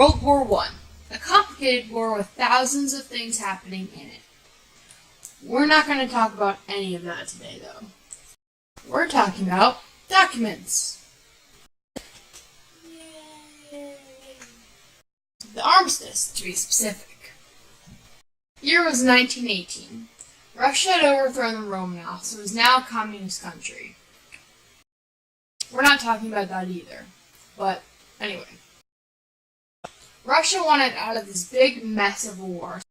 World War I, a complicated war with thousands of things happening in it. We're not going to talk about any of that today, though. We're talking about documents. Yay. The Armistice, to be specific. Year was 1918. Russia had overthrown the Romanov, so it was now a communist country. We're not talking about that either. But, anyway. Russia wanted out of this big mess of a war.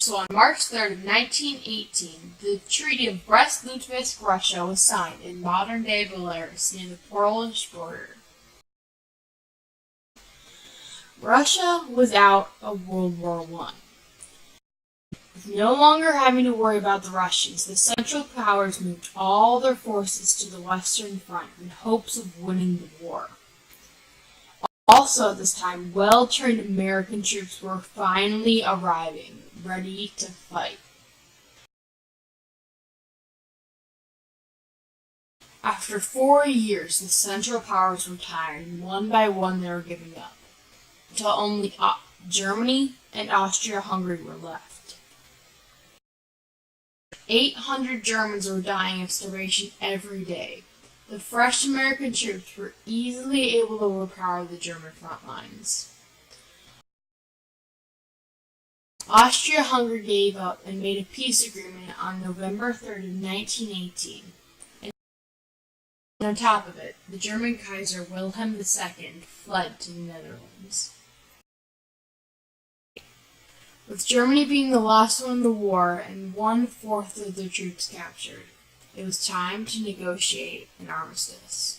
So on March 3rd of 1918, the Treaty of Brest-Litovsk, Russia was signed in modern-day Belarus near the Polish border. Russia was out of World War I. With no longer having to worry about the Russians, the Central Powers moved all their forces to the Western Front in hopes of winning the war. Also at this time, well-trained American troops were finally arriving, ready to fight. After 4 years, the Central Powers were tired, and one by one they were giving up, until only Germany and Austria-Hungary were left. 800 Germans were dying of starvation every day. The fresh American troops were easily able to overpower the German front lines. Austria-Hungary gave up and made a peace agreement on November 3rd of 1918. And on top of it, the German Kaiser Wilhelm II fled to the Netherlands. With Germany being the last one in the war and 1/4 of their troops captured, it was time to negotiate an armistice.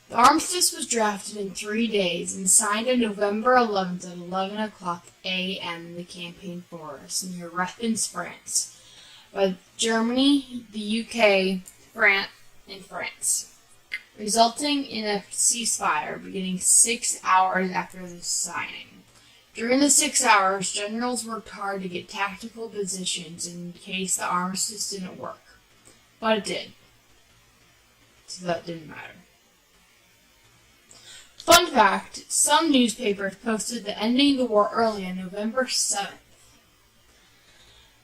The armistice was drafted in 3 days and signed on November 11th at 11:00 a.m. in the Campaign Forest near Rethens, France, by Germany, the UK, and France, resulting in a ceasefire beginning 6 hours after the signing. During the 6 hours, generals worked hard to get tactical positions in case the armistice didn't work. But it did. So that didn't matter. Fun fact, some newspapers posted the ending of the war early on November 7th.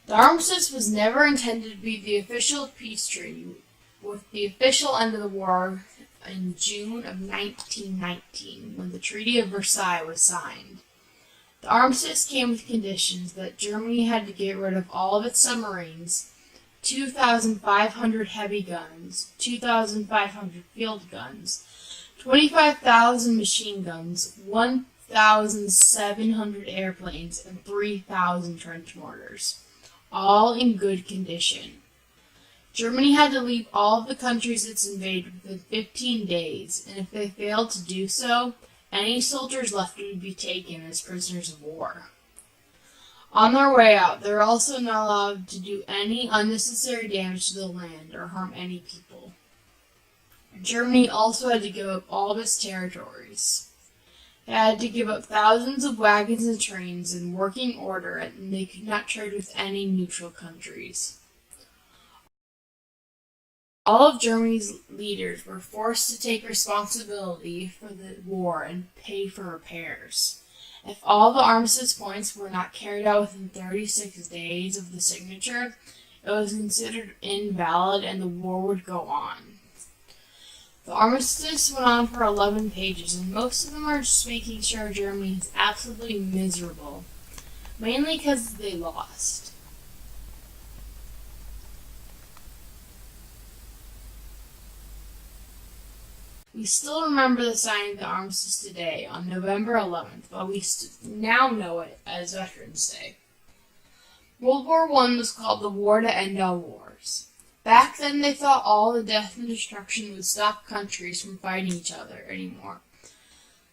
The armistice was never intended to be the official peace treaty, with the official end of the war in June of 1919, when the Treaty of Versailles was signed. The armistice came with conditions that Germany had to get rid of all of its submarines, 2,500 heavy guns, 2,500 field guns, 25,000 machine guns, 1,700 airplanes, and 3,000 trench mortars, all in good condition. Germany had to leave all of the countries it's invaded within 15 days, and if they failed to do so, any soldiers left would be taken as prisoners of war. On their way out, they were also not allowed to do any unnecessary damage to the land or harm any people. Germany also had to give up all of its territories. They had to give up thousands of wagons and trains in working order, and they could not trade with any neutral countries. All of Germany's leaders were forced to take responsibility for the war and pay for repairs. If all the armistice points were not carried out within 36 days of the signature, it was considered invalid and the war would go on. The armistice went on for 11 pages, and most of them are just making sure Germany is absolutely miserable, mainly because they lost. We still remember the signing of the armistice today, on November 11th, but we now know it as Veterans Day. World War I was called the war to end all wars. Back then they thought all the death and destruction would stop countries from fighting each other anymore.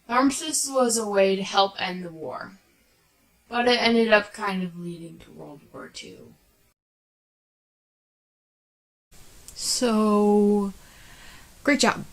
The armistice was a way to help end the war, but it ended up kind of leading to World War II. So, great job.